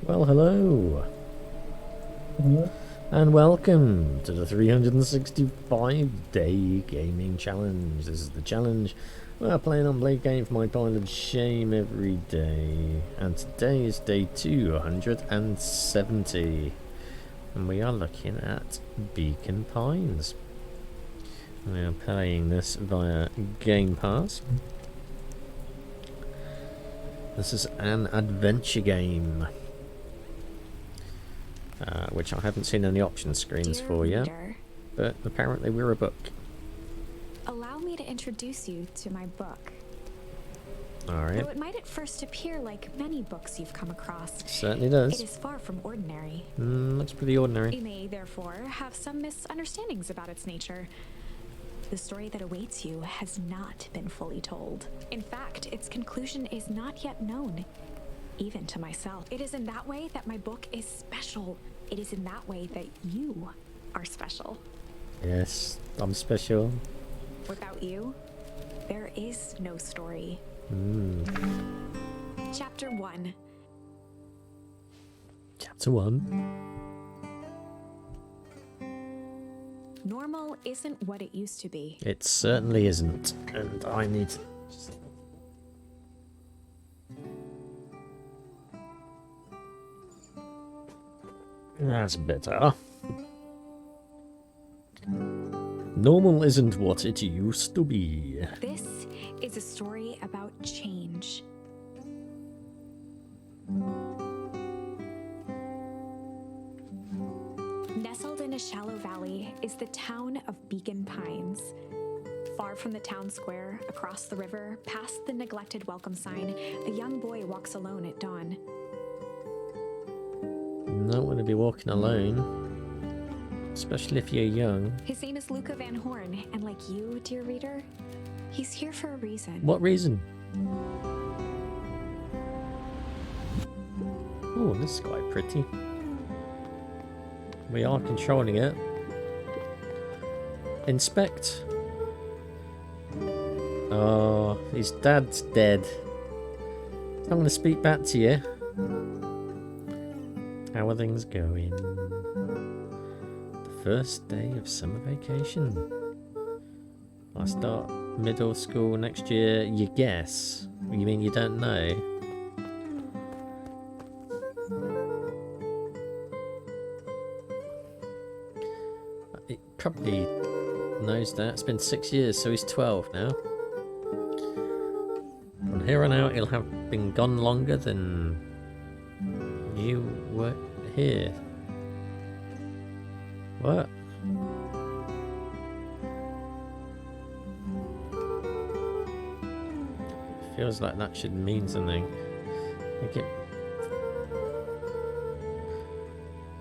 Well, hello, and welcome to the 365-day gaming challenge. This is the challenge where I play an unplayed game for my pile of shame every day, and today is day 270, and we are looking at Beacon Pines. We are playing this via Game Pass. This is an adventure game. Which I haven't seen any option screens Dear for yet, reader, but apparently we're a book. allow me to introduce you to my book. Alright. Though it might at first appear like many books you've come across, Certainly it does. is far from ordinary. Looks pretty ordinary. You may, therefore, have some misunderstandings about its nature. The story that awaits you has not been fully told. In fact, its conclusion is not yet known, even to myself. It is in that way that my book is special. It is in that way that you are special. Yes, I'm special. Without you, there is no story. Chapter 1. Chapter 1. Normal isn't what it used to be. It certainly isn't, and I need... That's better. Normal isn't what it used to be. This is a story about change. Nestled in a shallow valley is the town of Beacon Pines. Far from the town square, across the river, past the neglected welcome sign, a young boy walks alone at dawn. Don't want to be walking alone, especially if you're young. His name is Luca Van Horn, and like you, dear reader, he's here for a reason. What reason? Oh, this is quite pretty. We are controlling it. Inspect. Oh, his dad's dead. I'm going to speak back to you. How are things going? The first day of summer vacation. I start middle school next year. You guess? You mean you don't know? He probably knows that. It's been 6 years, so he's 12 now. From here on out, he'll have been gone longer than you were here. What? Feels like that should mean something.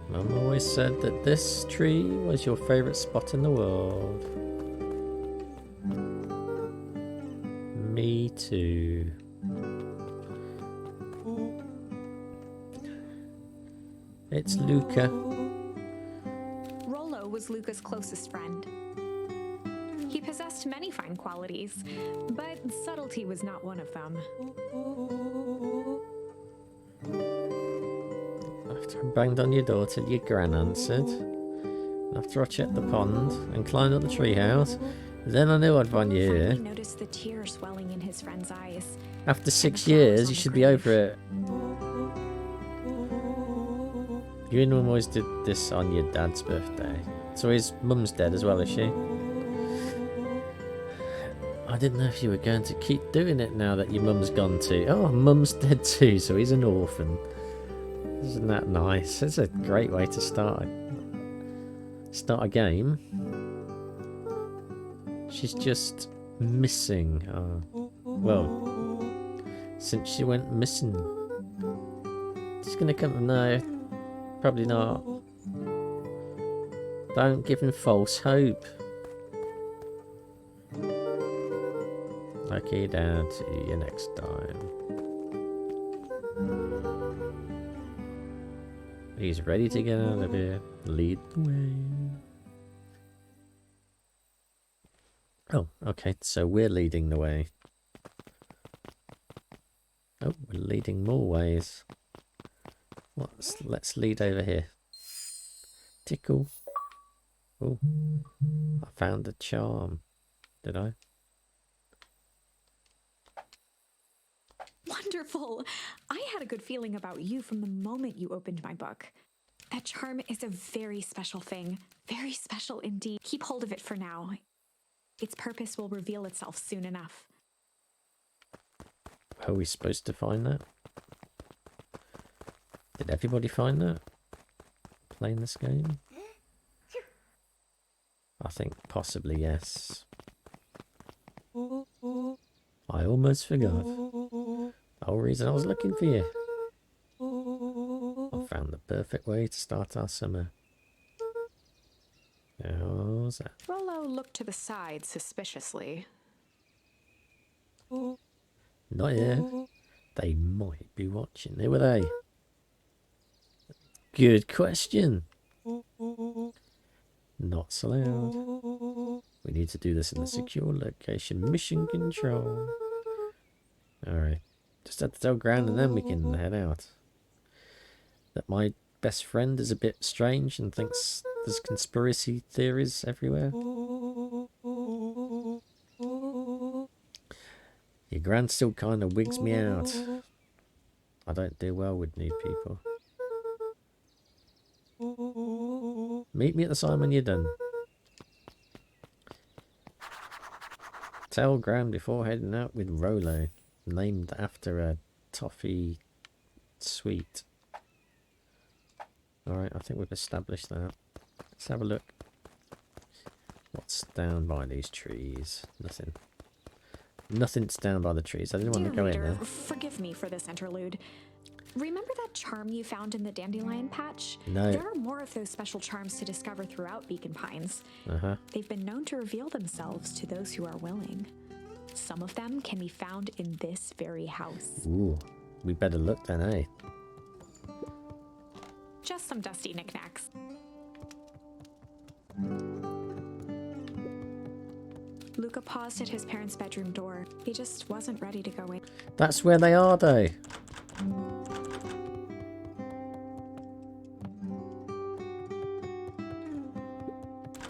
Mum always said that this tree was your favourite spot in the world. Me too. It's Luca. Rollo was Luca's closest friend. He possessed many fine qualities, but subtlety was not one of them. After I banged on your door till your gran answered, after I checked the pond and climbed up the treehouse, then I knew I'd find you here. He noticed the tears swelling in his friend's eyes. After 6 years, you should be over it. You and Mum always did this on your dad's birthday. So his mum's dead as well, is she? I didn't know if you were going to keep doing it now that your mum's gone too. Oh, Mum's dead too, so he's an orphan. Isn't that nice? It's a great way to start a game. She's just missing. Well, since she went missing. She's gonna come. No, probably not. Don't give him false hope. Okay, Dad. See you next time. He's ready to get out of here. Lead the way. Oh, okay, so we're leading the way. Oh, we're leading more ways. Let's lead over here. Tickle. Oh, I found a charm. Did I? Wonderful! I had a good feeling about you from the moment you opened my book. That charm is a very special thing. Very special indeed. Keep hold of it for now. Its purpose will reveal itself soon enough. Are we supposed to find that? Did everybody find that? Playing this game? I think possibly yes. I almost forgot. The whole reason I was looking for you. I found the perfect way to start our summer. How's that? Rollo looked to the side suspiciously. Not yet. They might be watching. Who were they? Good question. Not so loud. We need to do this in a secure location. Mission control. Alright. Just have to tell Gran and then we can head out. That my best friend is a bit strange and thinks there's conspiracy theories everywhere. Your Gran still kind of wigs me out. I don't do well with new people. Meet me at the sign when you're done. Tell Gran before heading out with Rollo, named after a toffee sweet. Alright, I think we've established that. Let's have a look. What's down by these trees? Nothing. Nothing's down by the trees. I didn't want to go in there. Forgive me for this interlude. Remember that charm you found in the dandelion patch? No. There are more of those special charms to discover throughout Beacon Pines. They've been known to reveal themselves to those who are willing. Some of them can be found in this very house. Ooh, we better look then, eh? Just some dusty knickknacks. Luca paused at his parents' bedroom door. He just wasn't ready to go in. That's where they are, though.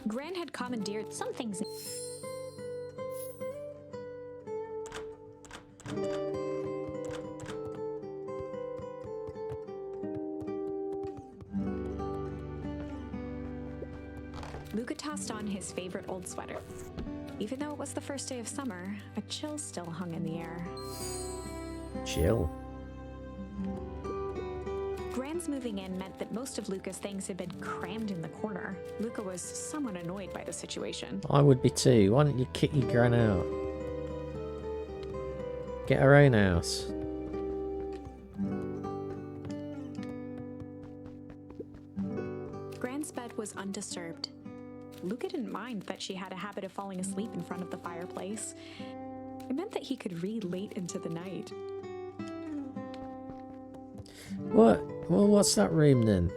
Gran had commandeered some things. Luca tossed on his favorite old sweater. Even though it was the first day of summer, a chill still hung in the air. Chill. Gran's moving in meant that most of Luca's things had been crammed in the corner. Luca was somewhat annoyed by the situation. I would be too. Why don't you kick your Gran out? Get her own house. Gran's bed was undisturbed. Luca didn't mind that she had a habit of falling asleep in front of the fireplace. It meant that he could read late into the night. What? Well, what's that room then?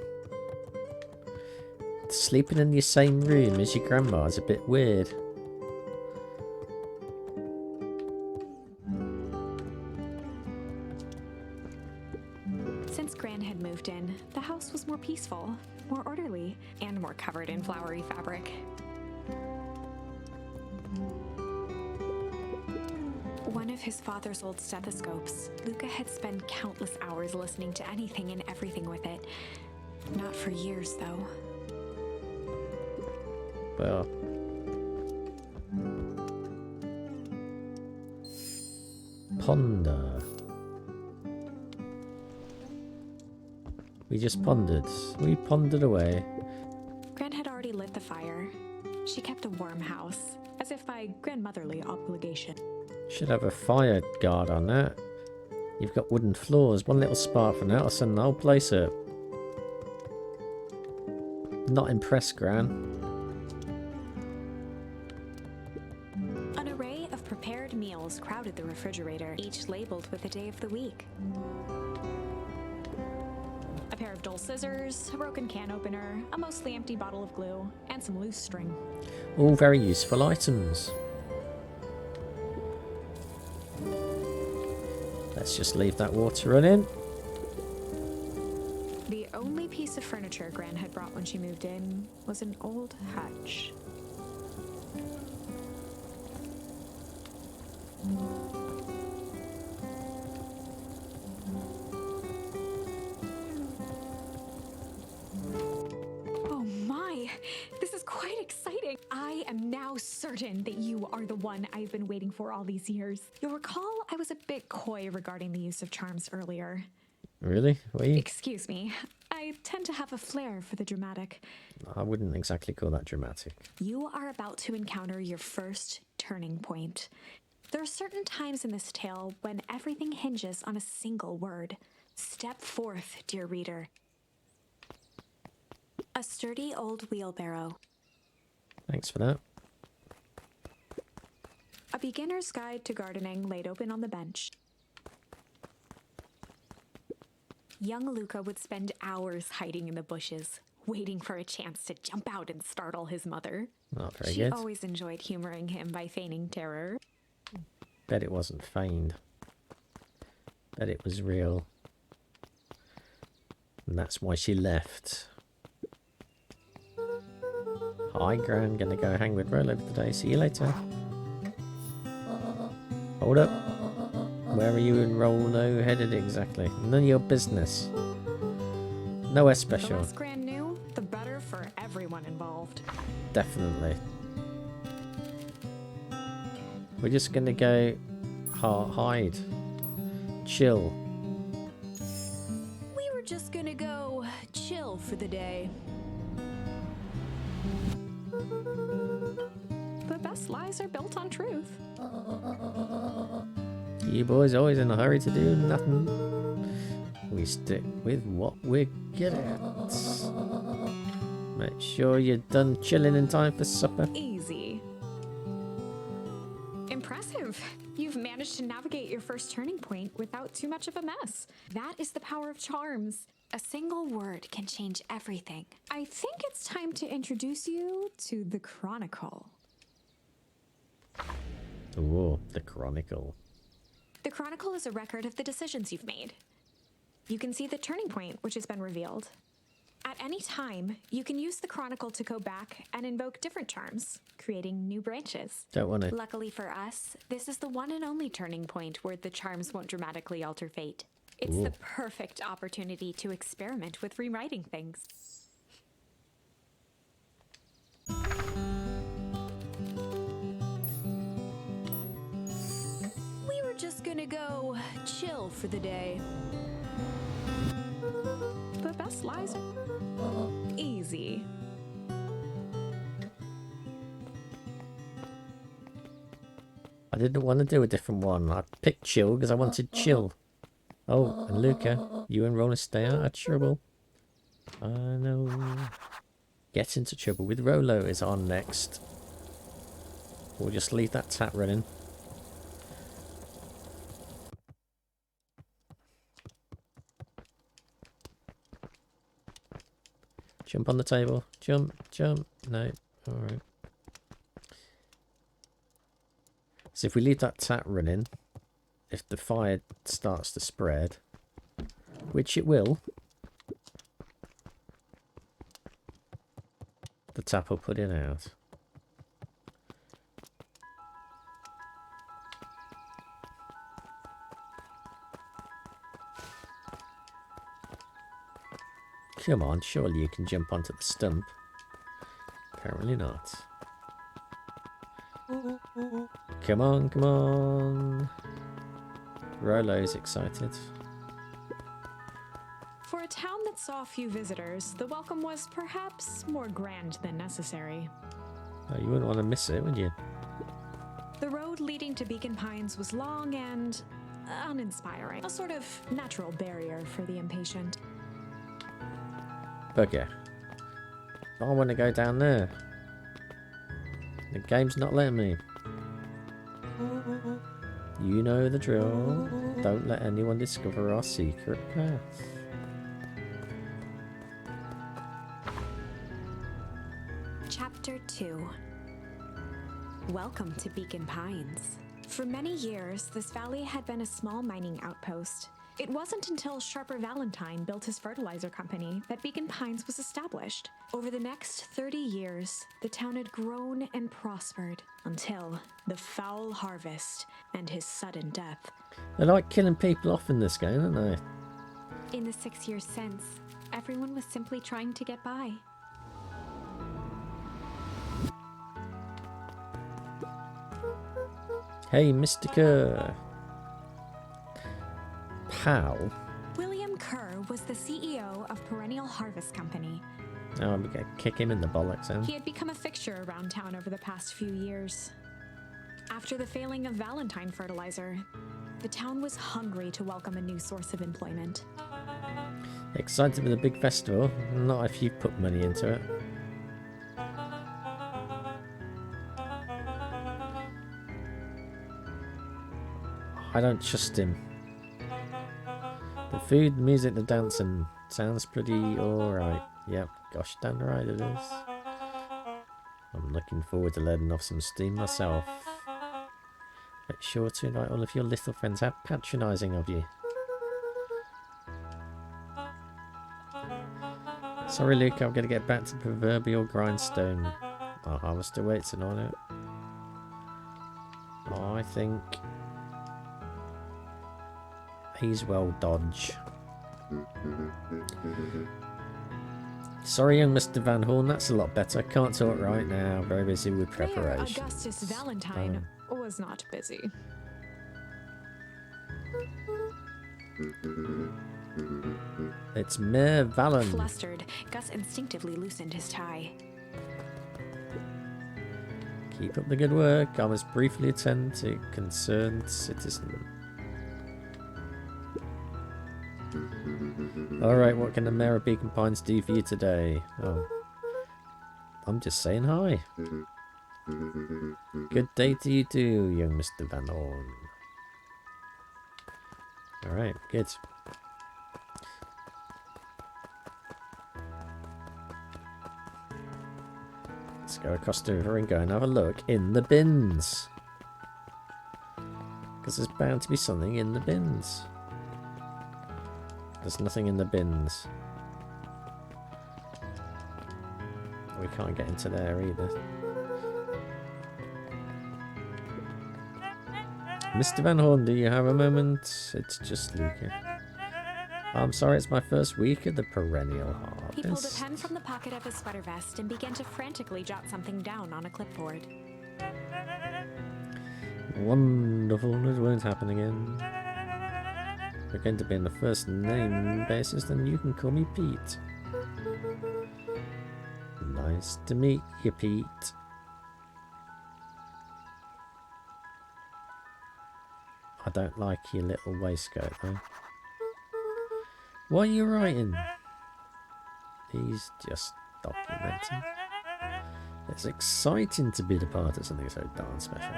Sleeping in your same room as your grandma is a bit weird. Since Gran had moved in, the house was more peaceful, more orderly, and more covered in flowery fabric. One of his father's old stethoscopes, Luca had spent countless hours listening to anything and everything with it. Not for years, though. Well. Ponder. We just pondered. We pondered away. Gran had already lit the fire. She kept a warm house, as if by grandmotherly obligation. Should have a fire guard on that. You've got wooden floors. One little spark from that, I'll send the whole place up. Not impressed, Gran. An array of prepared meals crowded the refrigerator, each labeled with a day of the week. A pair of dull scissors, a broken can opener, a mostly empty bottle of glue, and some loose string. All very useful items. Let's just leave that water running. only piece of furniture Gran had brought when she moved in was an old hutch. Oh my, this is quite exciting. I am now certain that you are the one I've been waiting for all these years. You'll recall I was a bit coy regarding the use of charms earlier. Really? Were you? Excuse me. I tend to have a flair for the dramatic. I wouldn't exactly call that dramatic. You are about to encounter your first turning point. There are certain times in this tale when everything hinges on a single word. Step forth, dear reader. A sturdy old wheelbarrow. Thanks for that. A beginner's guide to gardening laid open on the bench. Young Luca would spend hours hiding in the bushes, waiting for a chance to jump out and startle his mother. Not very She good. always enjoyed humoring him by feigning terror. Bet it wasn't feigned. Bet it was real. And that's why she left. Hi, Gran. Gonna go hang with Rolo for today. See you later. Hold up. Where are you and Rolo headed exactly? None of your business. Nowhere The special. less Gran knew, the better for everyone involved. Definitely. We're just gonna go hide. Chill. We were just gonna go chill for the day. The best lies are built on truth. You boys always in a hurry to do nothing. We stick with what we're good at. Make sure you're done chilling in time for supper. Easy. Impressive. You've managed to navigate your first turning point without too much of a mess. That is the power of charms. A single word can change everything. I think it's time to introduce you to the Chronicle. Ooh, the Chronicle. The Chronicle is a record of the decisions you've made. You can see the turning point which has been revealed. At any time, you can use the Chronicle to go back and invoke different charms, creating new branches. Don't want to. Luckily for us, this is the one and only turning point where the charms won't dramatically alter fate. It's Ooh. the perfect opportunity to experiment with rewriting things. We were just gonna go chill for the day. The best lies are easy. I didn't want to do a different one. I picked chill because I wanted chill. Oh, and Luca, you and Rolo stay out of trouble. I know. Get into trouble with Rolo is on next. We'll just leave that tap running. Jump on the table. Jump, jump. No. Alright. So if we leave that tap running, if the fire starts to spread, which it will, the tap will put it out. Come on, surely you can jump onto the stump. Apparently not. Come on, come on. Rolo's excited. For a town that saw few visitors, the welcome was perhaps more grand than necessary. Oh, you wouldn't want to miss it, would you? The road leading to Beacon Pines was long and uninspiring, a sort of natural barrier for the impatient. Bugger. I want to go down there. The game's not letting me. You know the drill. Don't let anyone discover our secret path. Chapter 2. Welcome to Beacon Pines. For many years, this valley had been a small mining outpost. It wasn't until Sharper Valentine built his fertilizer company that Beacon Pines was established. Over the next 30 years, the town had grown and prospered until the foul harvest and his sudden death. They like killing people off in this game, don't they? In the 6 years since, everyone was simply trying to get by. Hey, Mr. Kerr. Pal. William Kerr was the CEO of Perennial Harvest Company. Oh, I'm gonna kick him in the bollocks then. He had become a fixture around town over the past few years. After the failing of Valentine fertilizer, the town was hungry to welcome a new source of employment. Excited for the big festival? Not if you put money into it. I don't trust him. The food, the music, the dancing sounds pretty alright. Yep, gosh damn right it is. I'm looking forward to letting off some steam myself. Make sure to invite all of your little friends. How patronising of you. Sorry Luke, I'm going to get back to the proverbial grindstone. Our harvester waits on it. I think he's well dodged. Sorry, young Mr. Van Horn, that's a lot better. Can't talk right now. Very busy with preparations. Mayor Augustus Valentine was not busy. It's Mayor Valen. Flustered, Gus instinctively loosened his tie. Keep up the good work. I must briefly attend to concerned citizen. Alright, what can the Mayor of Beacon Pines do for you today? Oh, I'm just saying hi. Good day to you too, young Mr. Van Horn. Alright, good. Let's go across the river and go and have a look in the bins. Because there's bound to be something in the bins. There's nothing in the bins. We can't get into there either. Mr. Van Horn, do you have a moment? It's just Luca. I'm sorry, it's my first week at the Perennial Harvest. He pulled a pen from the pocket of his sweater vest and began to frantically jot something down on a clipboard. Wonderful, it won't happen again. We're going to be on the first name basis, then you can call me Pete. Nice to meet you, Pete. I don't like your little waistcoat, though. What are you writing? He's just documenting. It's exciting to be the part of something so darn special.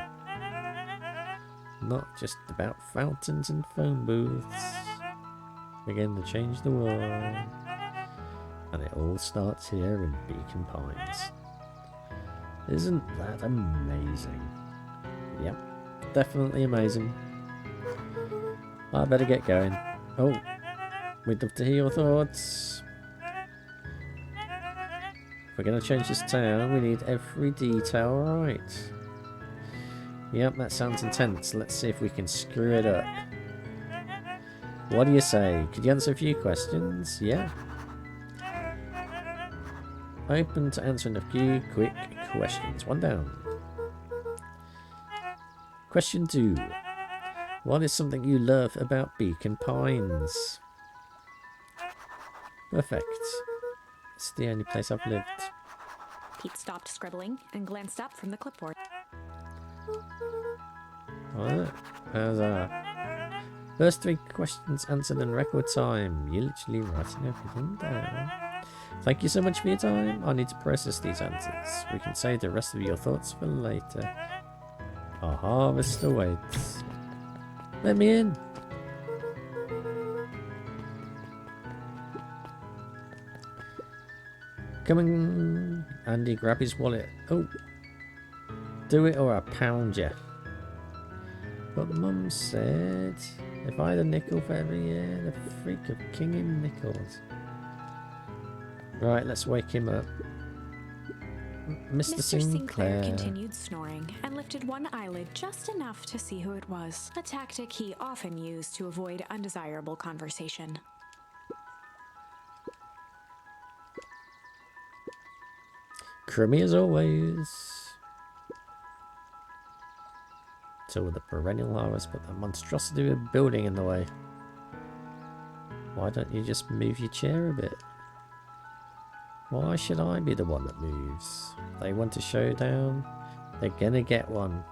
Not just about fountains and phone booths. Begin to change the world. And it all starts here in Beacon Pines. Isn't that amazing? Yep, definitely amazing. I better get going. Oh, we'd love to hear your thoughts. If we're going to change this town, we need every detail right. Yep, that sounds intense. Let's see if we can screw it up. What do you say? Could you answer a few questions? Yeah. Open to answering a few quick questions. One down. Question 2. What is something you love about Beacon Pines? Perfect. It's the only place I've lived. Pete stopped scribbling and glanced up from the clipboard. What? How's that? First 3 questions answered in record time. You're literally writing everything down. Thank you so much for your time. I need to process these answers. We can save the rest of your thoughts for later. Our harvest awaits. Let me in. Come on, Andy, grab his wallet. Oh, do it or I'll pound you. But Mum said If I had a nickel for every year, the freak of king in nickels. Right, let's wake him up. Mr. Sinclair continued snoring and lifted one eyelid just enough to see who it was, a tactic he often used to avoid undesirable conversation. Crummy as always. Till the perennial harvest put that monstrosity of a building in the way. Why don't you just move your chair a bit? Why should I be the one that moves? They want a showdown? They're gonna get one.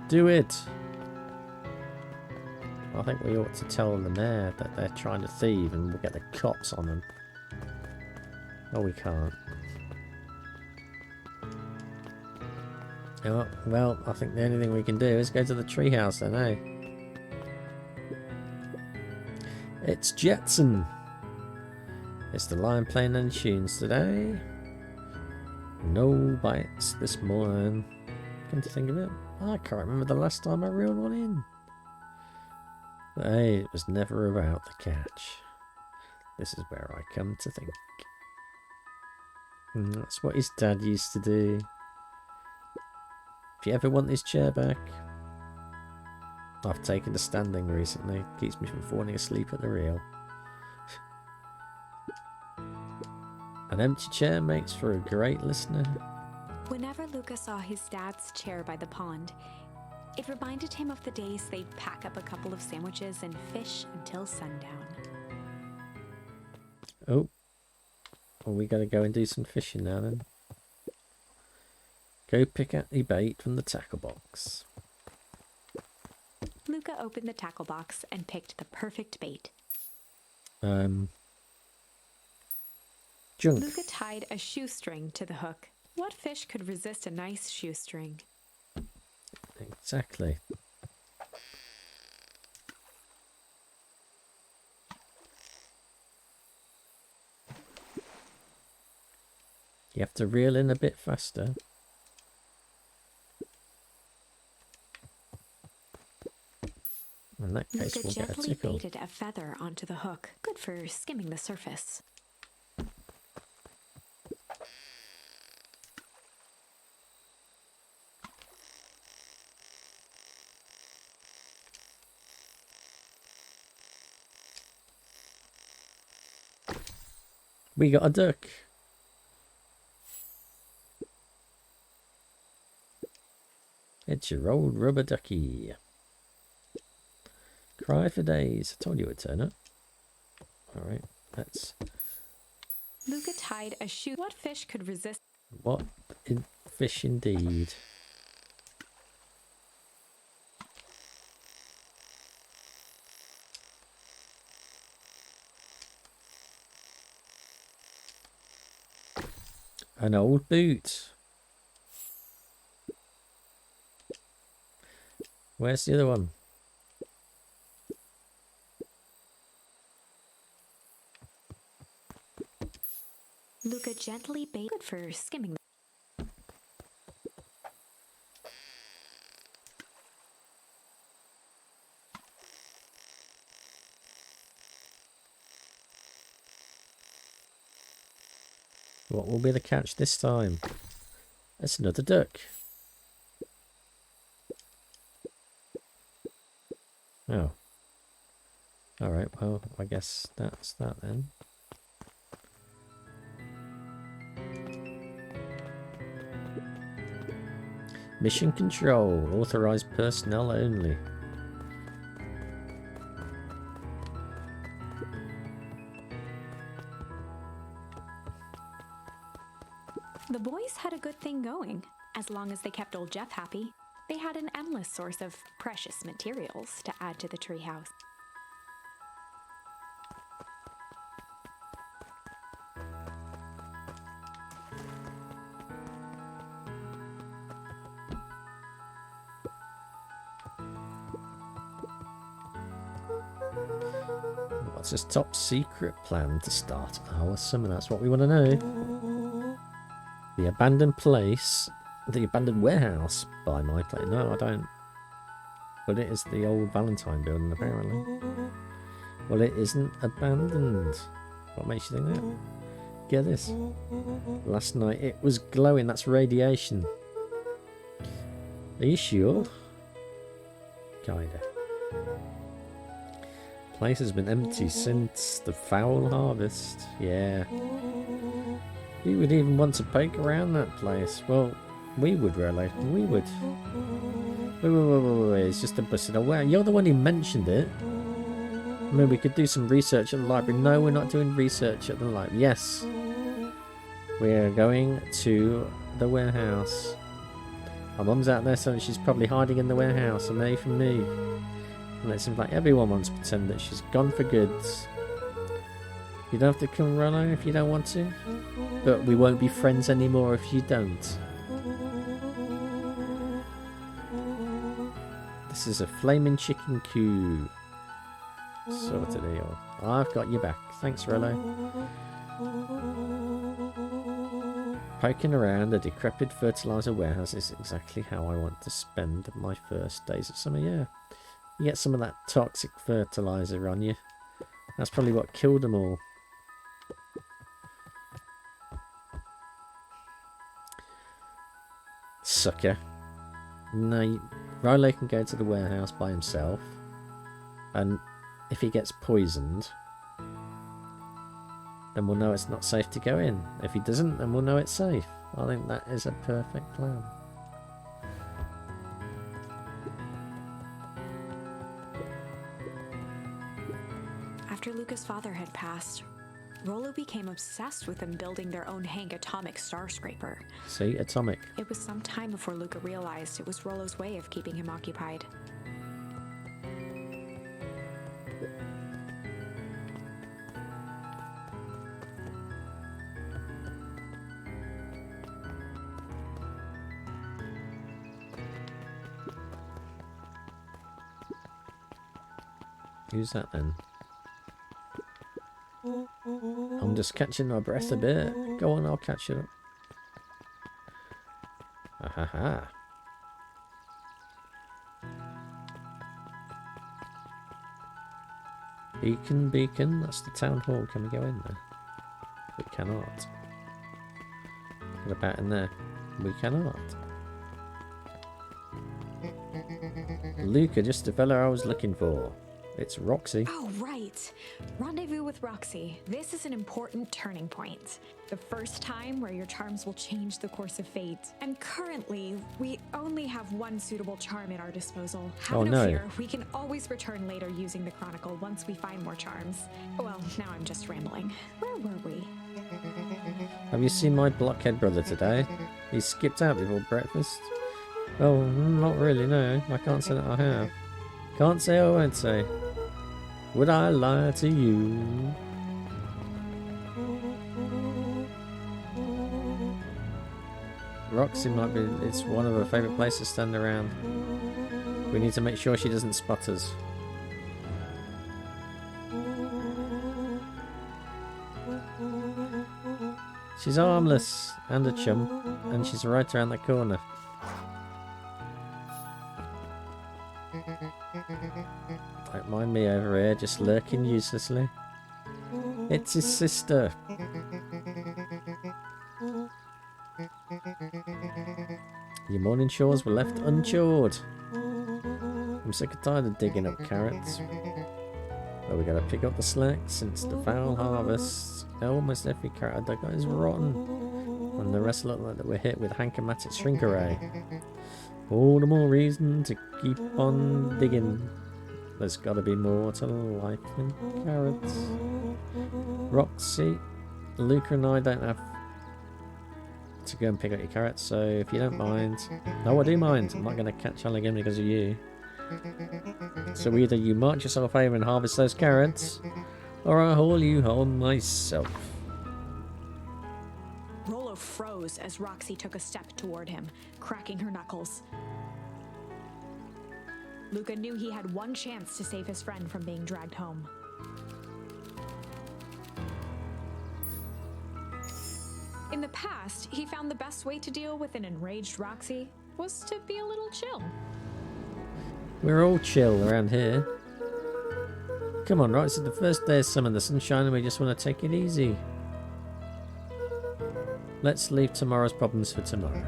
Do it! I think we ought to tell the mayor that they're trying to thieve and we'll get the cops on them. Oh, we can't. Oh, well, I think the only thing we can do is go to the treehouse then, eh? It's Jetson! It's the lion playing any tunes today. No bites this morning. Come to think of it, I can't remember the last time I reeled one in. But hey, it was never about the catch. This is where I come to think. And that's what his dad used to do. If you ever want this chair back, I've taken to standing recently. Keeps me from falling asleep at the reel. An empty chair makes for a great listener. Whenever Luca saw his dad's chair by the pond, it reminded him of the days they'd pack up a couple of sandwiches and fish until sundown. Oh. Well, we gotta go and do some fishing now then. Go pick out the bait from the tackle box. Luca opened the tackle box and picked the perfect bait. Junk. Luca tied a shoestring to the hook. What fish could resist a nice shoestring? Exactly. You have to reel in a bit faster. In that case, Luca we'll get a gently tickle. baited a feather onto the hook, good for skimming the surface. We got a duck. It's your old rubber ducky. Cry for days. I told you it would turn up. Alright, let's... Luca tied a shoe. What fish could resist? What fish indeed. An old boot. Where's the other one? Luca gently baited, good for skimming. What will be the catch this time? It's another duck. Oh. Alright, well, I guess that's that then. Mission control. Authorized personnel only. The boys had a good thing going. As long as they kept old Jeff happy, they had an endless source of precious materials to add to the treehouse. What's his top secret plan to start our summer? That's what we want to know. The abandoned place The abandoned warehouse by my place. No, I don't. But it is the old Valentine building, apparently. Well, it isn't abandoned. What makes you think that? Get this. Last night it was glowing. That's radiation. Are you sure? Kinda. Place has been empty since the foul harvest. Yeah. Who would even want to poke around that place? Well, we would, really. We would. Wait. It's just a busted away. You're the one who mentioned it. I mean, we could do some research at the library. No, we're not doing research at the library. Yes. We're going to the warehouse. My mum's out there, so she's probably hiding in the warehouse, away from me. And it seems like everyone wants to pretend that she's gone for good. You don't have to come, Rollo, if you don't want to. But we won't be friends anymore if you don't. This is a flaming chicken coop. Sort of deal. I've got your back. Thanks, Rollo. Poking around a decrepit fertilizer warehouse is exactly how I want to spend my first days of summer. Yeah, you get some of that toxic fertilizer on you. That's probably what killed them all. Sucker. No, Riley can go to the warehouse by himself, and if he gets poisoned, then we'll know it's not safe to go in. If he doesn't, then we'll know it's safe. I think that is a perfect plan. After Luca's father had passed, Rollo became obsessed with them building their own Hank atomic star scraper. See, atomic. It was some time before Luca realized it was Rollo's way of keeping him occupied. Who's that then? I'm just catching my breath a bit. Go on, I'll catch it up. Ahaha. Beacon, that's the town hall. Can we go in there? We cannot. What about in there? We cannot. Luca, just the fella I was looking for. It's Roxy. Oh, right. Rendezvous with Roxy. This is an important turning point. The first time where your charms will change the course of fate. And currently, we only have one suitable charm at our disposal. Have no fear. We can always return later using the Chronicle once we find more charms. Well, now I'm just rambling. Where were we? Have you seen my blockhead brother today? He skipped out before breakfast. Oh, not really, no. I can't say that I have. Can't say I won't say. Would I lie to you? Roxy might be, it's one of her favourite places to stand around. We need to make sure she doesn't spot us. She's harmless and a chum, and she's right around the corner. Don't mind me over here, just lurking uselessly. It's his sister. Your morning chores were left unchored. I'm sick and tired of digging up carrots. But we gotta pick up the slack since the foul harvest. Almost every carrot I dug out is rotten. And the rest look like that we're hit with Hankomatic shrink array. All the more reason to keep on digging. There's gotta be more to life than carrots. Roxy, Luca and I don't have to go and pick up your carrots, so if you don't mind... No, I do mind. I'm not going to catch on again because of you. So either you march yourself over and harvest those carrots, or I'll haul you home myself. Rollo froze as Roxy took a step toward him, cracking her knuckles. Luca knew he had one chance to save his friend from being dragged home. In the past, he found the best way to deal with an enraged Roxy was to be a little chill. We're all chill around here. Come on, right? It's the first day of summer, the sun's shining, we just want to take it easy. Let's leave tomorrow's problems for tomorrow.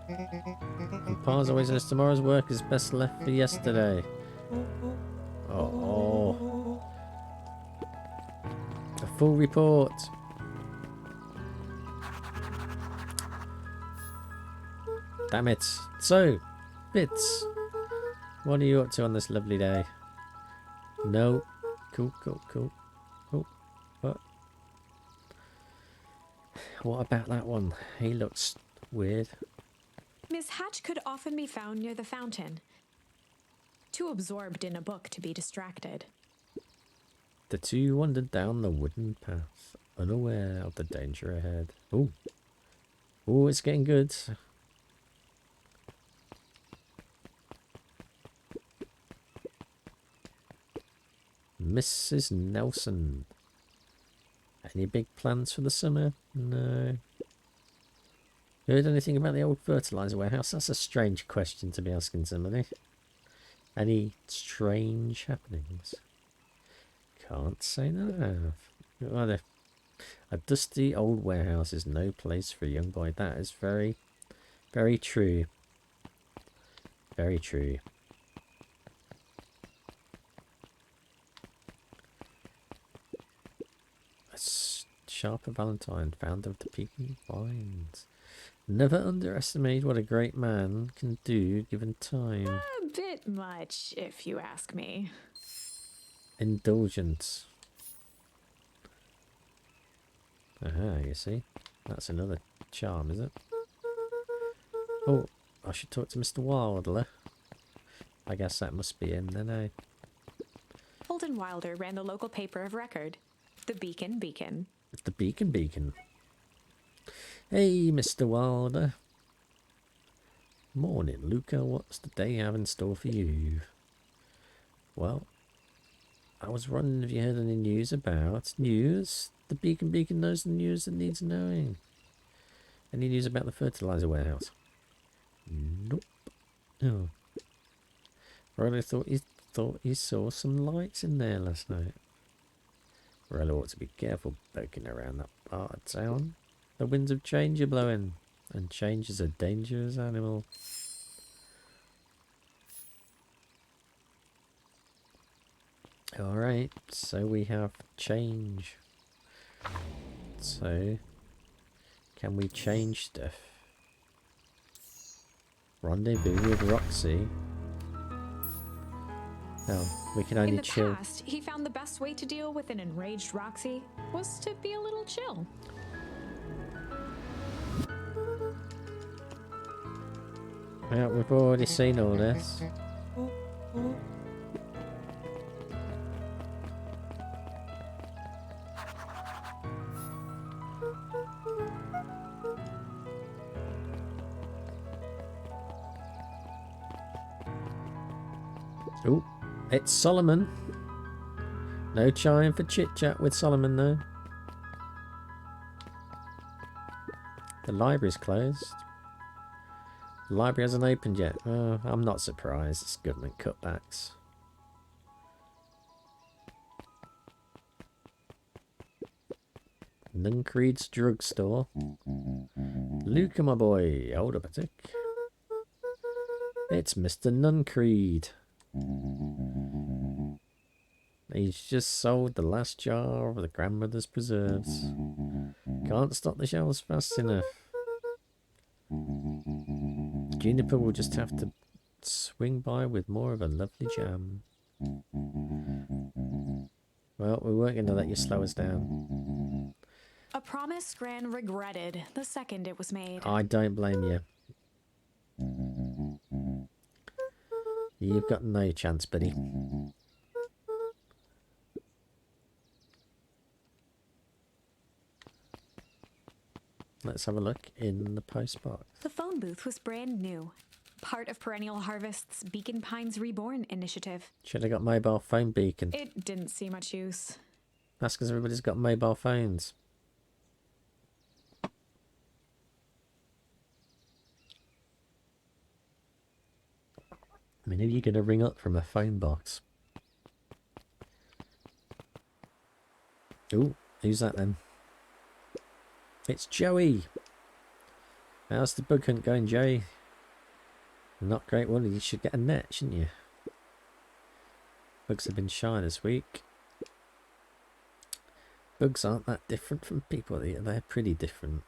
And Pa's always says tomorrow's work is best left for yesterday. Oh. A full report. Damn it. So, Fitz, what are you up to on this lovely day? No. Cool. Oh, what? What about that one? He looks weird. Miss Hatch could often be found near the fountain, too absorbed in a book to be distracted. The two wandered down the wooden path, unaware of the danger ahead. Oh. Oh, it's getting good. Mrs. Nelson. Any big plans for the summer? No. Heard anything about the old fertilizer warehouse? That's a strange question to be asking somebody. Any strange happenings? Can't say no. Well, a dusty old warehouse is no place for a young boy. That is very, very true. Very true. A sharper Valentine, founder of the Peking Vines. Never underestimate what a great man can do given time. A bit much, if you ask me. Indulgence. Aha, you see? That's another charm, is it? Oh, I should talk to Mr. Wilder. I guess that must be him then, eh? Holden Wilder ran the local paper of record, the Beacon Beacon. The Beacon Beacon. Hey, Mr. Wilder. Morning, Luca. What's the day have in store for you? Well, I was wondering if you heard any news about news. The Beacon Beacon knows the news that needs knowing. Any news about the fertilizer warehouse? Nope. Oh. Really thought you saw some lights in there last night. Really ought to be careful poking around that part of town. The winds of change are blowing, and change is a dangerous animal. Alright, so we have change. So, can we change stuff? Rendezvous with Roxy. No, we can only chill. In the past, he found the best way to deal with an enraged Roxy was to be a little chill. Yeah, we've already seen all this. Oh, it's Solomon. No time for chit-chat with Solomon, though. The library's closed. The library hasn't opened yet. Oh, I'm not surprised. It's government cutbacks. Nuncreed's drugstore. Luca, my boy. Hold up a tick. It's Mr. Nuncreed. He's just sold the last jar of the grandmother's preserves. Can't stock the shelves fast enough. Juniper will just have to swing by with more of a lovely jam. Well, we weren't going to let you slow us down. A promise Gran regretted the second it was made. I don't blame you. You've got no chance, buddy. Let's have a look in the postbox. The phone booth was brand new, part of Perennial Harvest's Beacon Pines Reborn initiative. Should have got mobile phone beacon. It didn't see much use. That's because everybody's got mobile phones. I mean, who are you going to ring up from a phone box? Ooh, who's that then? It's Joey! How's the bug hunt going, Joey? Not great one. You should get a net, shouldn't you? Bugs have been shy this week. Bugs aren't that different from people. They're pretty different.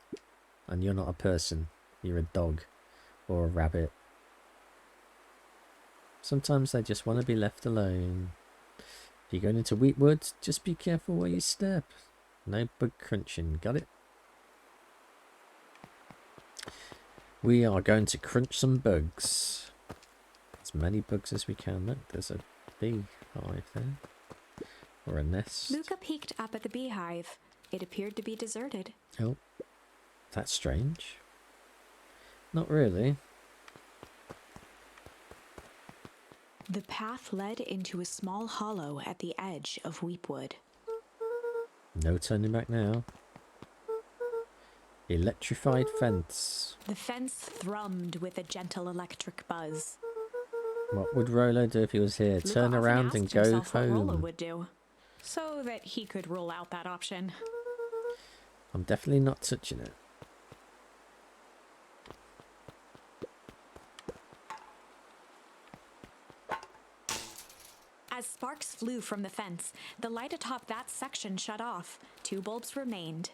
And you're not a person. You're a dog. Or a rabbit. Sometimes they just want to be left alone. If you're going into Wheatwood, just be careful where you step. No bug crunching. Got it? We are going to crunch some bugs. As many bugs as we can. Look, there's a beehive there. Or a nest. Luca peeked up at the beehive. It appeared to be deserted. Oh, that's strange. Not really. The path led into a small hollow at the edge of Weepwood. No turning back now. Electrified fence. The fence thrummed with a gentle electric buzz. What would Rolo do if he was here? Luca Turn often around asked and go himself what Rolo home. would do, so that he could rule out that option. I'm definitely not touching it. As sparks flew from the fence, the light atop that section shut off. 2 bulbs remained.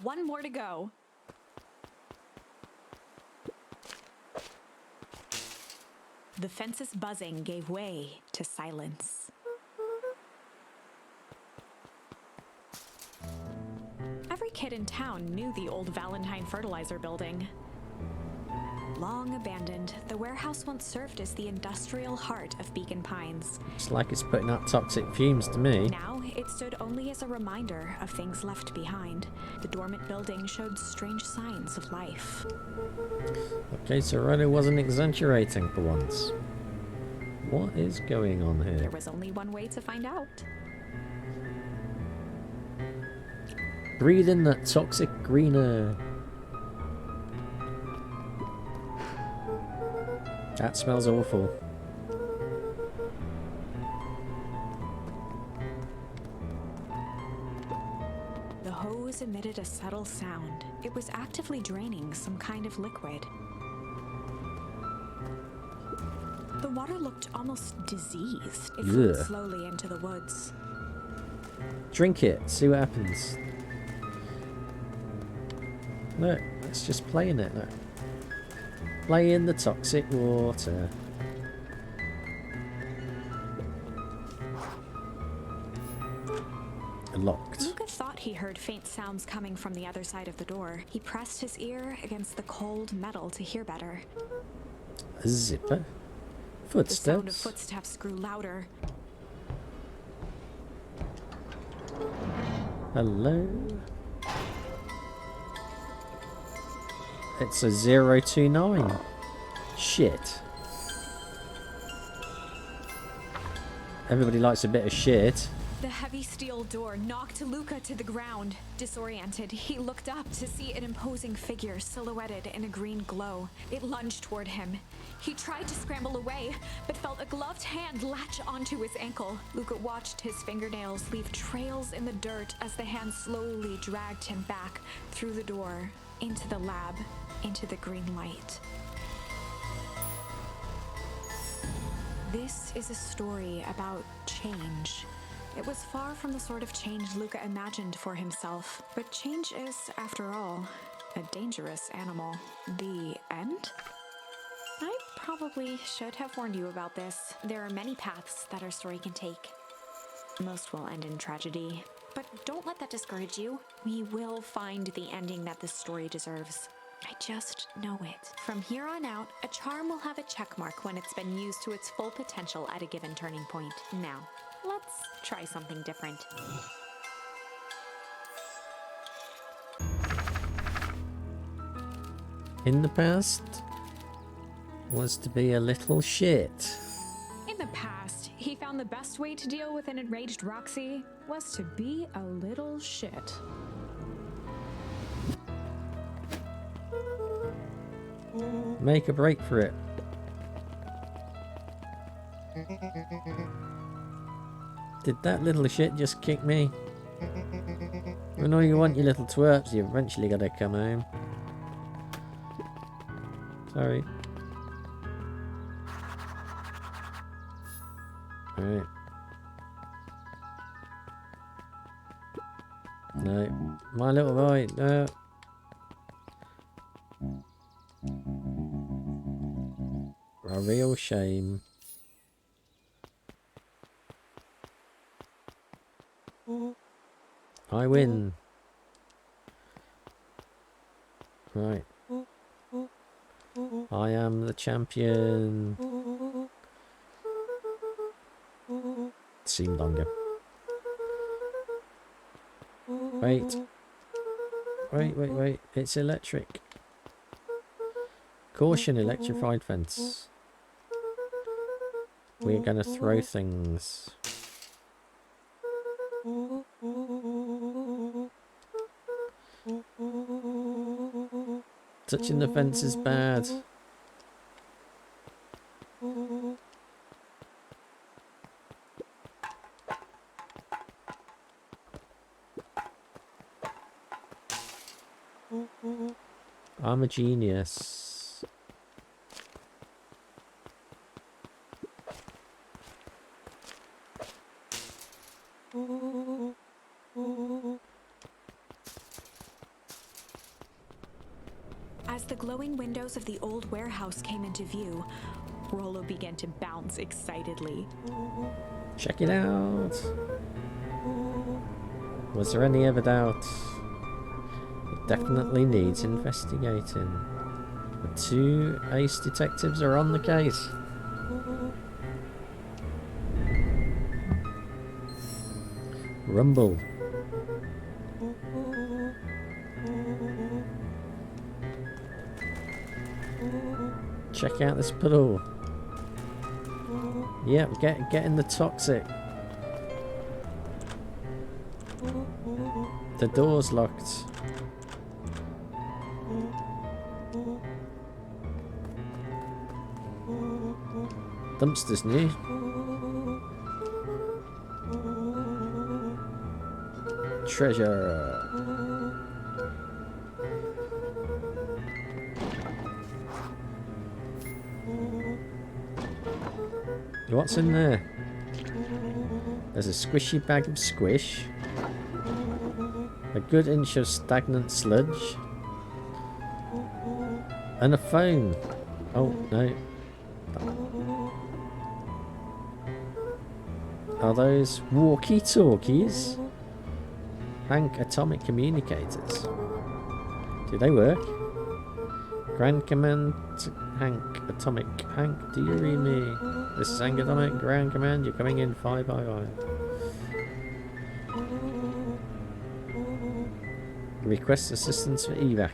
One more to go. The fence's buzzing gave way to silence. Every kid in town knew the old Valentine fertilizer building. Long abandoned, the warehouse once served as the industrial heart of Beacon Pines. It's like it's putting out toxic fumes to me. Now, it stood only as a reminder of things left behind. The dormant building showed strange signs of life. Okay, so Rolo wasn't exaggerating for once. What is going on There here? was only one way to find out. Breathe in that toxic green air. That smells awful. The hose emitted a subtle sound. It was actively draining some kind of liquid. The water looked almost diseased. It flowed Ugh. slowly into the woods. Drink it, see what happens. Look, let's just play in it. Look. Play in the toxic water. Locked. Luca thought he heard faint sounds coming from the other side of the door. He pressed his ear against the cold metal to hear better. A zipper. The sound of Footsteps. footsteps grew louder. Hello. It's a 029. Shit. Everybody likes a bit of shit. The heavy steel door knocked Luca to the ground. Disoriented, he looked up to see an imposing figure silhouetted in a green glow. It lunged toward him. He tried to scramble away, but felt a gloved hand latch onto his ankle. Luca watched his fingernails leave trails in the dirt as the hand slowly dragged him back through the door, into the lab, into the green light. This is a story about change. It was far from the sort of change Luca imagined for himself, but change is, after all, a dangerous animal. The end? I probably should have warned you about this. There are many paths that our story can take. Most will end in tragedy, but don't let that discourage you. We will find the ending that this story deserves. I just know it. From here on out, a charm will have a check mark when it's been used to its full potential at a given turning point. Now, let's try something different. In the past was to be a little shit. In the past, he found found the best way to deal with an enraged Roxy was to be a little shit. Make a break for it. Did that little shit just kick me? I know you want your little twerps, you eventually gotta come home. Sorry. Alright. No. My little boy, no. A real shame. I win. Right. I am the champion. Seemed longer. Wait. Wait. It's electric. Caution, electrified fence. We're gonna throw things. Touching the fence is bad. I'm a genius. As the glowing windows of the old warehouse came into view, Rollo began to bounce excitedly. Check it out. Was there any ever doubt? It definitely needs investigating. The 2 ace detectives are on the case. Rumble. Check out this puddle. Yep, get in the toxic. The door's locked. Dumpster's new. Treasure. What's in there? There's a squishy bag of squish. A good inch of stagnant sludge. And a phone. Oh, no. Are those walkie-talkies? Hank atomic communicators. Do they work? Grand Command Hank Atomic. Hank, do you read me? This is Hank Atomic. Grand Command, you're coming in 555. Request assistance for evac.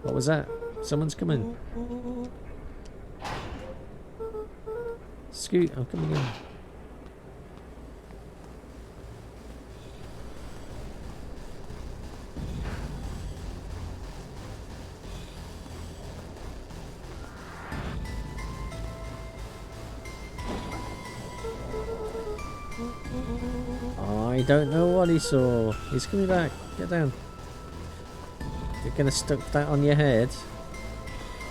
What was that? Someone's coming. Scoot, I'm coming in. I don't know what he saw. He's coming back. Get down. You're gonna stuck that on your head.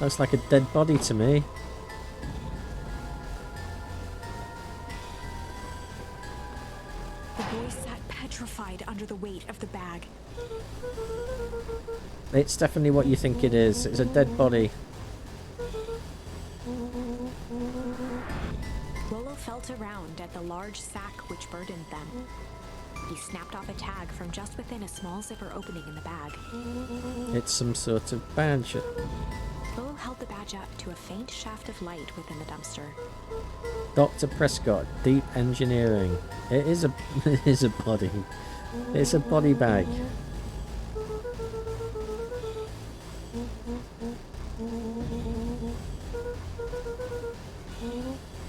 Looks like a dead body to me. The boy sat petrified under the weight of the bag. It's definitely what you think it is. It's a dead body. Rollo felt around at the large sack which burdened them. He snapped off a tag from just within a small zipper opening in the bag. It's some sort of badge. Rollo held the badge up to a faint shaft of light within the dumpster. Dr. Prescott, Deep Engineering. It is a it is a body. It's a body bag.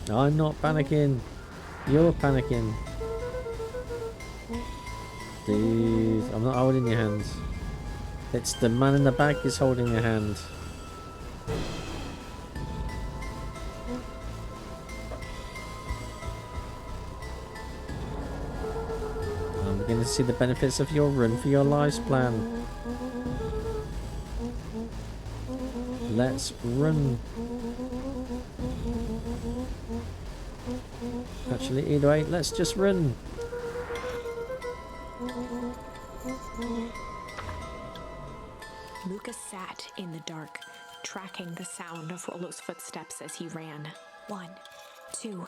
I'm not panicking. You're panicking. Dude, I'm not holding your hand. It's the man in the bag is holding your hand. I'm beginning to see the benefits of your run for your lives plan. Let's run. Actually, either way, let's just run. Lucas sat in the dark, tracking the sound of Rollo's footsteps as he ran. 1, 2,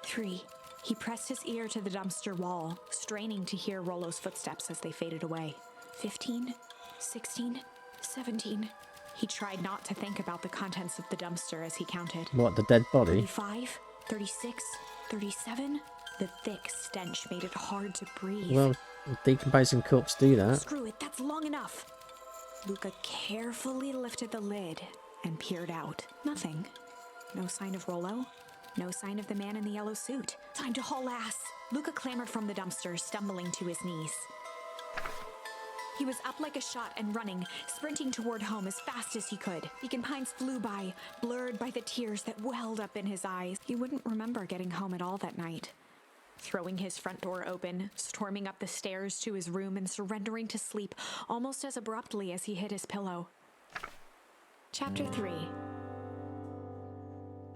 3. He pressed his ear to the dumpster wall, straining to hear Rollo's footsteps as they faded away. 15, 16, 17. He tried not to think about the contents of the dumpster as he counted. What, the dead body? 35, 36, 37. The thick stench made it hard to breathe. Well, decomposing corpse do that. Screw it, that's long enough. Luca carefully lifted the lid and peered out. Nothing. No sign of Rollo. No sign of the man in the yellow suit. Time to haul ass. Luca clambered from the dumpster, stumbling to his knees. He was up like a shot and running, sprinting toward home as fast as he could. Beacon Pines flew by, blurred by the tears that welled up in his eyes. He wouldn't remember getting home at all that night. Throwing his front door open, storming up the stairs to his room, and surrendering to sleep almost as abruptly as he hit his pillow. Chapter 3.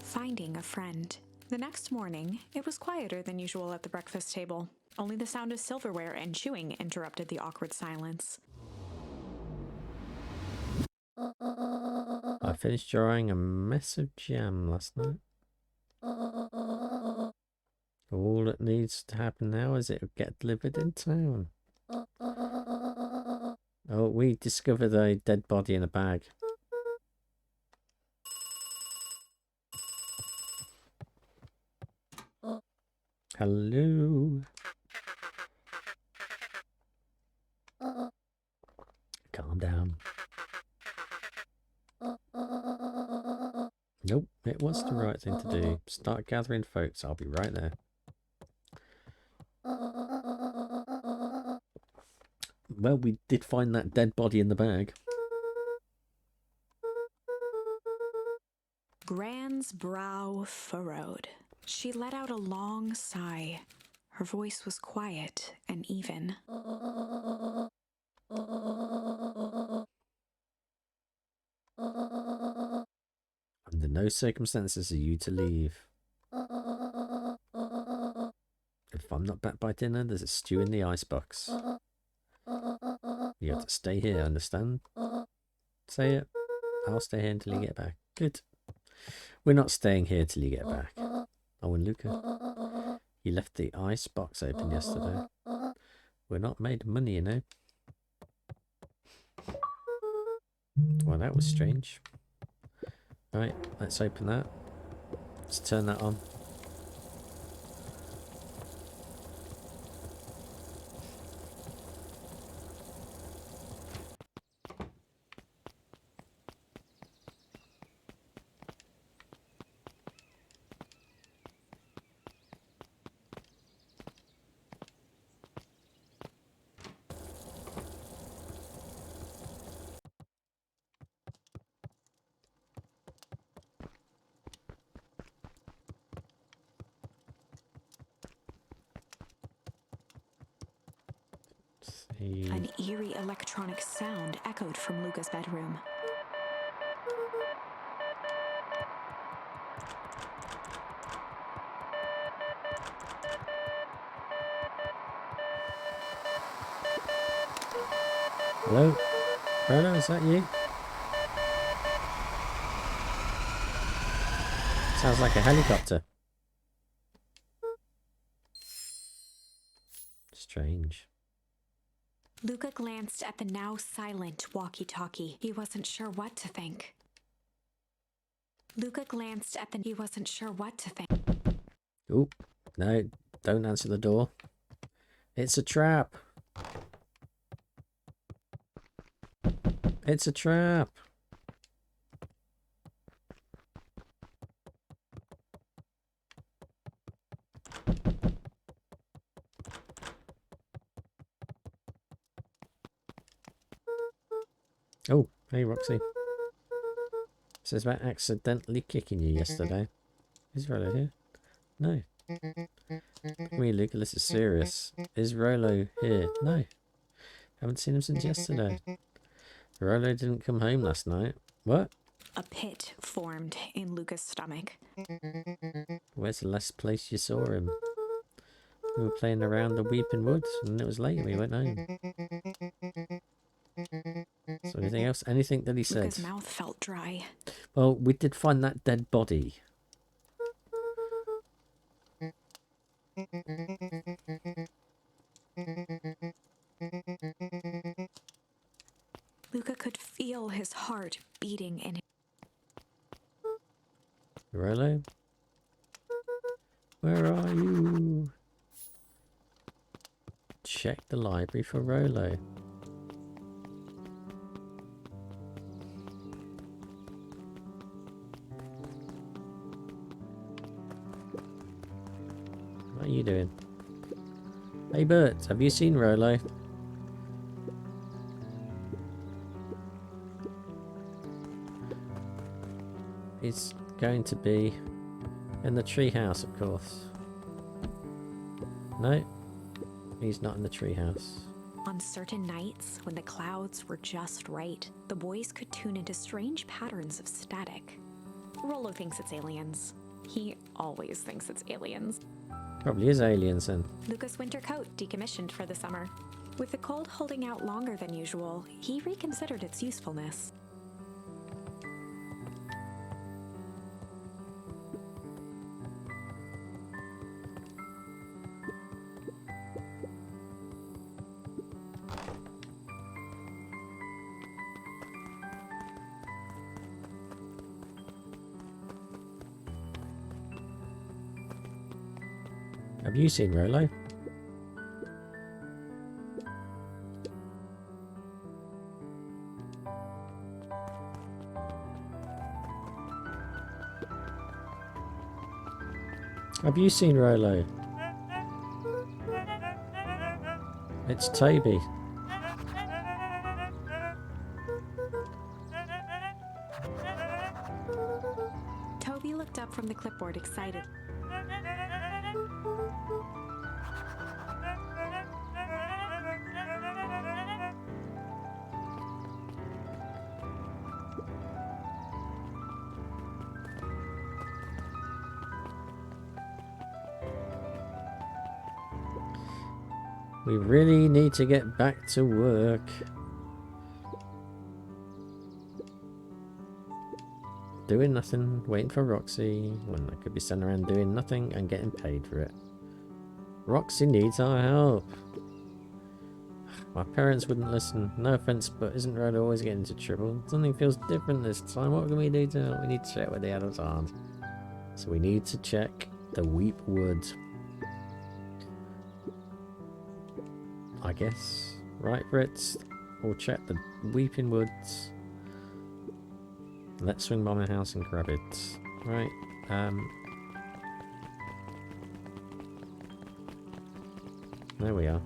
Finding a friend. The next morning, it was quieter than usual at the breakfast table. Only the sound of silverware and chewing interrupted the awkward silence. I finished drawing a mess of jam last night. All that needs to happen now is it will get delivered in town. Oh, we discovered a dead body in a bag. Hello. Calm down. Nope, it was the right thing to do. Start gathering folks. I'll be right there. Well, we did find that dead body in the bag. Gran's brow furrowed. She let out a long sigh. Her voice was quiet and even. Under no circumstances are you to leave. If I'm not back by dinner, there's a stew in the icebox. You have to stay here, understand? Say it. I'll stay here until you get back. Good. We're not staying here till you get back. Oh, and Luca, you left the ice box open yesterday. We're not made of money, you know. Well, that was strange. Right, let's open that. Let's turn that on. An eerie electronic sound echoed from Luca's bedroom. Hello? Rolo, is that you? Sounds like a helicopter. Strange. Luca glanced at the now silent walkie-talkie. He wasn't sure what to think. He wasn't sure what to think. Oop. No, don't answer the door. It's a trap. It's a trap. Oh, hey Roxy. Says about accidentally kicking you yesterday. Is Rolo here? No. Come here, Luca, this is serious. Is Rolo here? No. Haven't seen him since yesterday. Rolo didn't come home last night. What? A pit formed in Luca's stomach. Where's the last place you saw him? We were playing around the Weeping Woods, and it was late and we went home. So anything else? Anything that he said? Luca's mouth felt dry. Well, we did find that dead body. Luca could feel his heart beating in his... Rolo? Where are you? Check the library for Rolo. What are you doing? Hey Bert, have you seen Rolo? He's going to be in the treehouse, of course. No, he's not in the treehouse. On certain nights, when the clouds were just right, the boys could tune into strange patterns of static. Rolo thinks it's aliens. He always thinks it's aliens. Probably is aliens then. Luca's winter coat decommissioned for the summer. With the cold holding out longer than usual, he reconsidered its usefulness. Have you seen Rolo? Have you seen Rolo? It's Toby. Toby looked up from the clipboard excited. We really need to get back to work. Doing nothing, waiting for Roxy, when I could be sitting around doing nothing and getting paid for it. Roxy needs our help. My parents wouldn't listen. No offense, but isn't Rod always getting into trouble? Something feels different this time. What can we do to help? We need to check where the adults aren't. So we need to check the Weep Wood. I guess. Right, Brits? We'll check the Weeping Woods. Let's swing by my house and grab it. Right, there we are.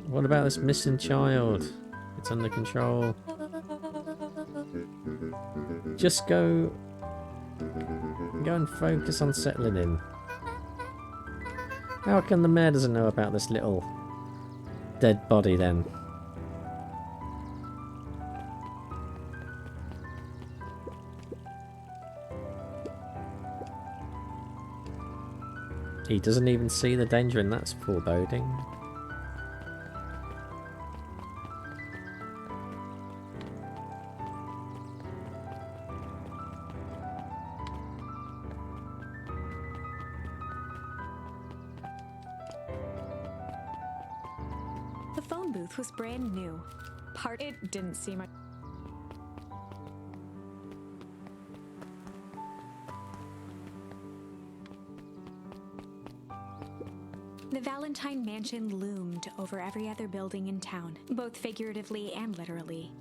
What about this missing child? It's under control. Just go and focus on settling in. How come the mayor doesn't know about this little dead body then? He doesn't even see the danger, and that's foreboding. The phone booth was brand new. It didn't seem... The Valentine Mansion loomed over every other building in town, both figuratively and literally.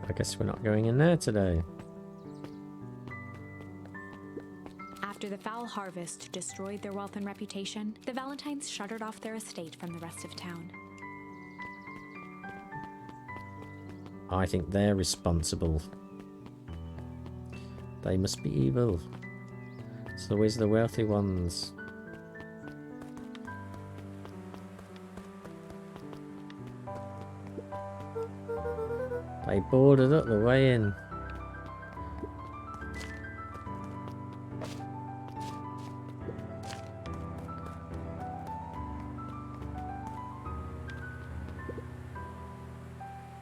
I guess we're not going in there today. After the foul harvest destroyed their wealth and reputation, the Valentines shuttered off their estate from the rest of town. I think they're responsible. They must be evil. It's always the wealthy ones. They boarded up the way in.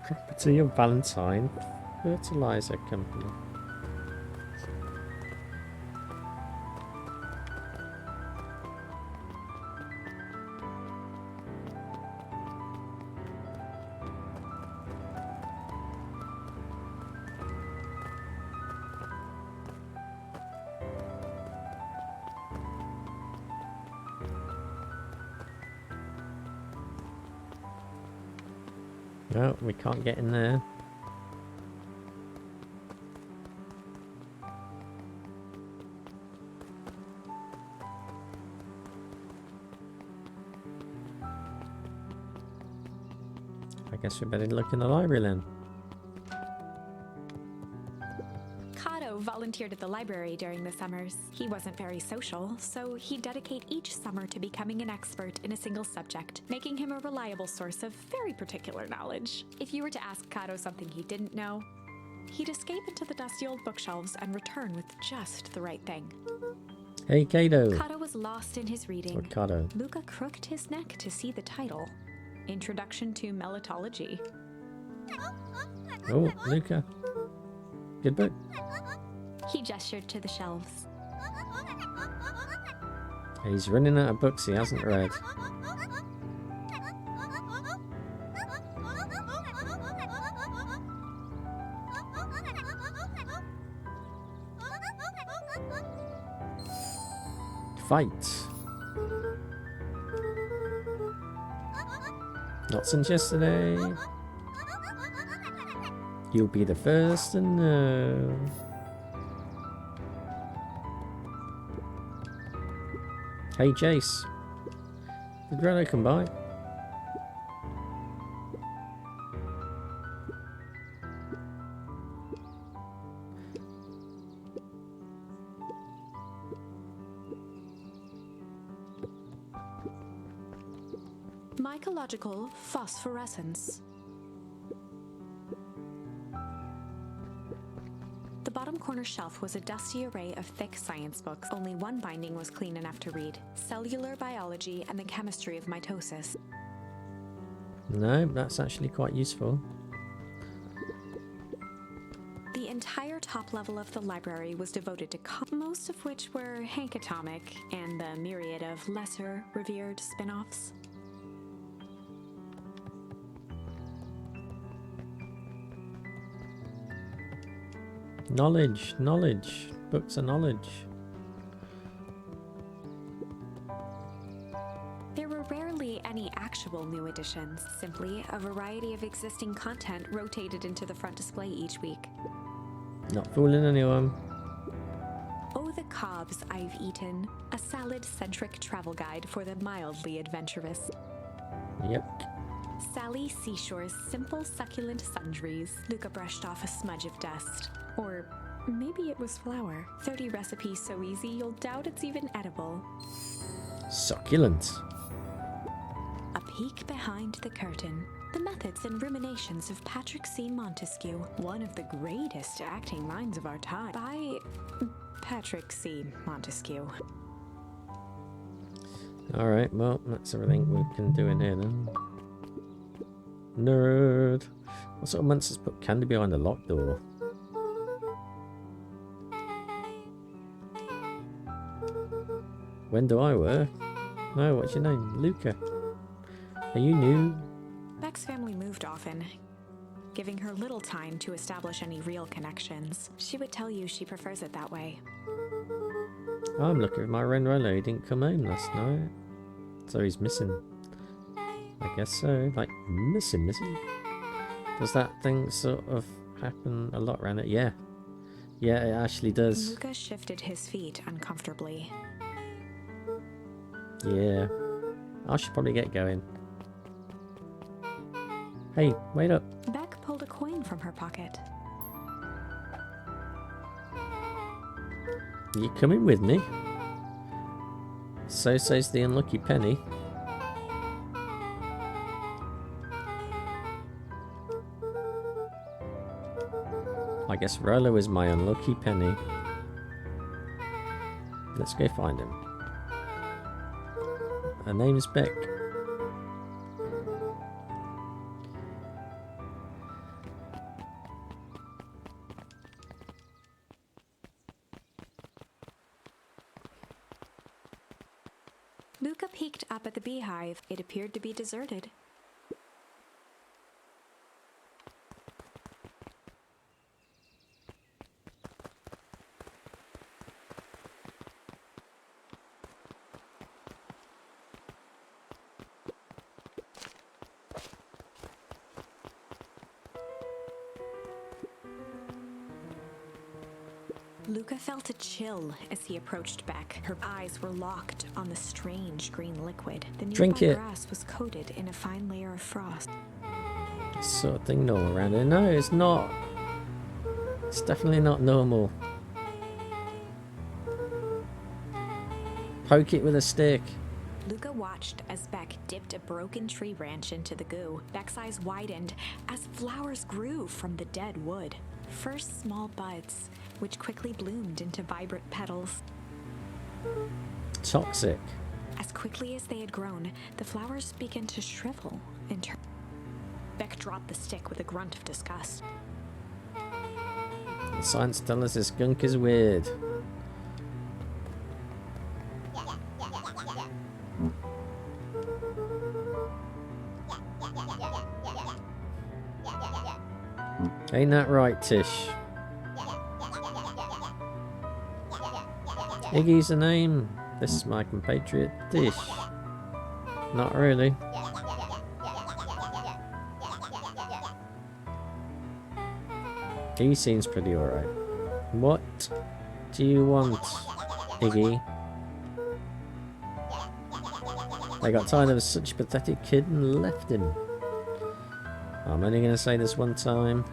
Property of Valentine Fertilizer Company. No, we can't get in there. I guess we better look in the library then. Kato volunteered at the library during the summers. He wasn't very social, so he'd dedicate each summer to becoming an expert in a single subject, making him a reliable source of very particular knowledge. If you were to ask Kato something he didn't know, he'd escape into the dusty old bookshelves and return with just the right thing. Hey, Kato. Kato was lost in his reading. Or Kato. Luca crooked his neck to see the title. Introduction to Melitology. Oh, Luca. Good book. He gestured to the shelves. He's running out of books he hasn't read. Fight. Not since yesterday. You'll be the first to know. Hey Jace, did Reno come by? Mycological phosphorescence. The bottom corner shelf was a dusty array of thick science books. Only one binding was clean enough to read: Cellular Biology and the Chemistry of Mitosis. No, that's actually quite useful. The entire top level of the library was devoted to most of which were Hank Atomic and the myriad of lesser revered spin-offs. Knowledge, knowledge. Books are knowledge. There were rarely any actual new editions, simply a variety of existing content rotated into the front display each week. Not fooling anyone. Oh, the Cobs I've Eaten, a salad-centric travel guide for the mildly adventurous. Yep. Sally Seashore's Simple Succulent Sundries. Luca brushed off a smudge of dust. Or maybe it was flour. 30 recipes so easy you'll doubt it's even edible. Succulent. A peek behind the curtain. The methods and ruminations of Patrick C. Montesquieu, one of the greatest acting minds of our time, by Patrick C. Montesquieu. Alright, well, that's everything we can do in here then. Nerd. What sort of monsters put candy behind a locked door? When do I work? No, what's your name? Luca. Are you new? Beck's family moved often, giving her little time to establish any real connections. She would tell you she prefers it that way. I'm looking at my Renrello. He didn't come home last night. So he's missing. I guess so. Like, missing. Does that thing sort of happen a lot around it? Yeah. Yeah, it actually does. Luca shifted his feet uncomfortably. Yeah. I should probably get going. Hey, wait up. Beck pulled a coin from her pocket. You coming with me? So says the unlucky penny. I guess Rolo is my unlucky penny. Let's go find him. Her name's Beck. Luca peeked up at the beehive. It appeared to be deserted. Luca felt a chill as he approached Beck. Her eyes were locked on the strange green liquid. The Drink nearby it. grass was coated in a fine layer of frost. This sort of thing normal around here. No, it's not. It's definitely not normal. Poke it with a stick. Luca watched as Beck dipped a broken tree branch into the goo. Beck's eyes widened as flowers grew from the dead wood. First small buds, which quickly bloomed into vibrant petals. Toxic. As quickly as they had grown, the flowers began to shrivel and turn. Beck dropped the stick with a grunt of disgust. The science tells us this gunk is weird. Ain't that right, Tish? Iggy's the name. This is my compatriot, Tish. Not really. He seems pretty alright. What do you want, Iggy? I got tired of such a pathetic kid and left him. I'm only going to say this one time.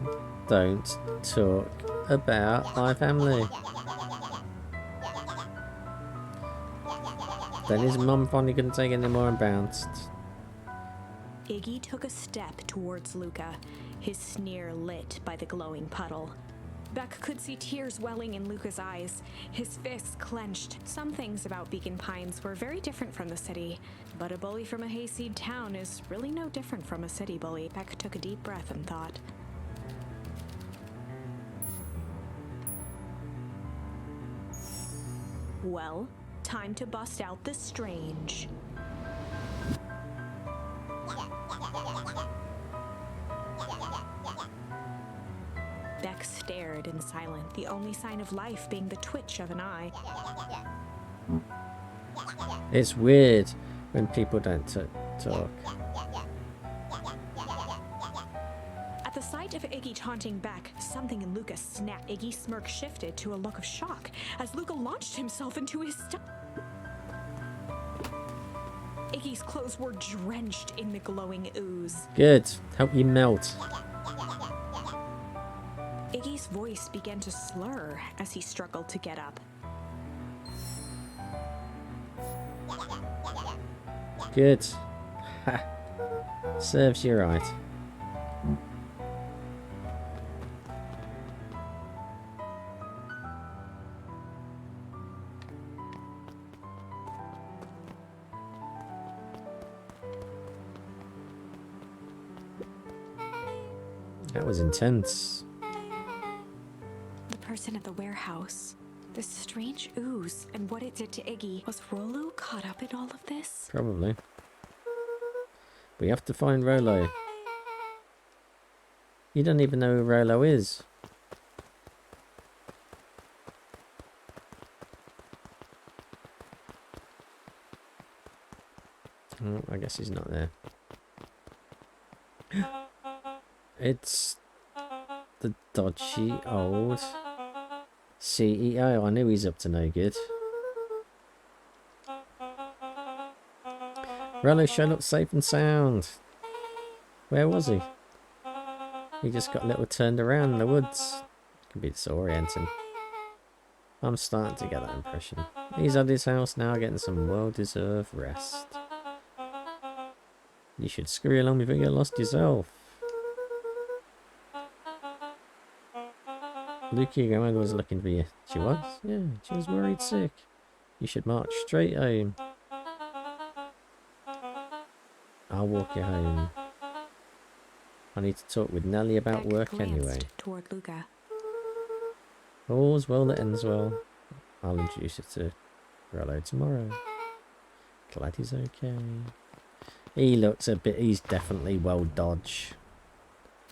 Don't talk about my family. Then his mum finally couldn't take it anymore and bounced. Iggy took a step towards Luca, his sneer lit by the glowing puddle. Beck could see tears welling in Luca's eyes, his fists clenched. Some things about Beacon Pines were very different from the city, but a bully from a hayseed town is really no different from a city bully. Beck took a deep breath and thought. Well, time to bust out the strange. Beck stared in silence, the only sign of life being the twitch of an eye. It's weird when people don't talk. At the sight of Iggy taunting Beck, something in Luca snapped. Iggy's smirk shifted to a look of shock as Luca launched himself into his Iggy's clothes were drenched in the glowing ooze. Good. Help you melt. Iggy's voice began to slur as he struggled to get up. Good. Ha. Serves you right. That was intense. The person at the warehouse, the strange ooze, and what it did to Iggy. Was Rolo caught up in all of this? Probably. We have to find Rolo. You don't even know who Rolo is. Oh, I guess he's not there. It's the dodgy old CEO, I knew he's up to no good. Rollo showed up safe and sound. Where was he? He just got a little turned around in the woods. Could be disorienting. I'm starting to get that impression. He's at his house now, getting some well-deserved rest. You should scurry along before you get lost yourself. Luke, your grandmother was looking for you. She was? Yeah, she was worried sick. You should march straight home. I'll walk you home. I need to talk with Nellie about work anyway. Toward Luca. All's well that ends well. I'll introduce you to Rollo tomorrow. Glad he's okay. He looks a bit... He's definitely well dodged.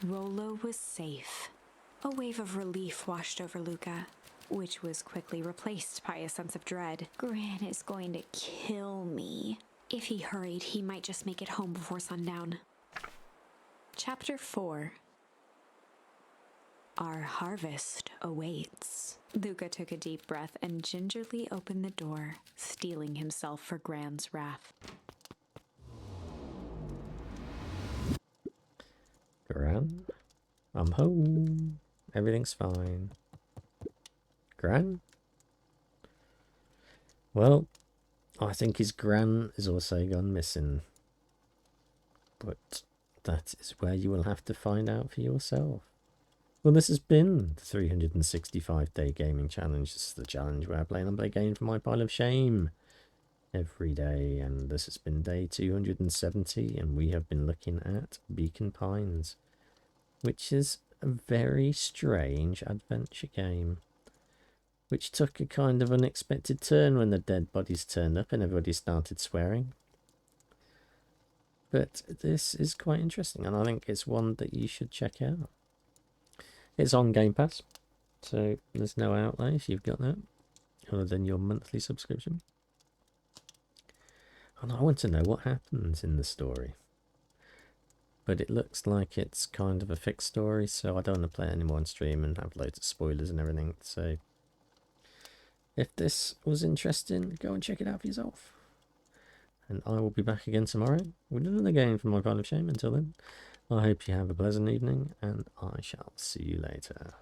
Rollo was safe. A wave of relief washed over Luca, which was quickly replaced by a sense of dread. Gran is going to kill me. If he hurried, he might just make it home before sundown. Chapter 4. Our harvest awaits. Luca took a deep breath and gingerly opened the door, steeling himself for Gran's wrath. Gran? I'm home. Everything's fine. Gran? Well, I think his Gran is also gone missing. But that is where you will have to find out for yourself. Well, this has been the 365-day gaming challenge. This is the challenge where I play an unplayed game for my pile of shame every day. And this has been day 270, and we have been looking at Beacon Pines, which is a very strange adventure game, which took a kind of unexpected turn when the dead bodies turned up and everybody started swearing. But this is quite interesting, and I think it's one that you should check out. It's on Game Pass, so there's no outlay if you've got that, other than your monthly subscription. And I want to know what happens in the story. But it looks like it's kind of a fixed story, so I don't want to play it anymore on stream and have loads of spoilers and everything. So if this was interesting, go and check it out for yourself. And I will be back again tomorrow with another game from my pile of shame. Until then, I hope you have a pleasant evening, and I shall see you later.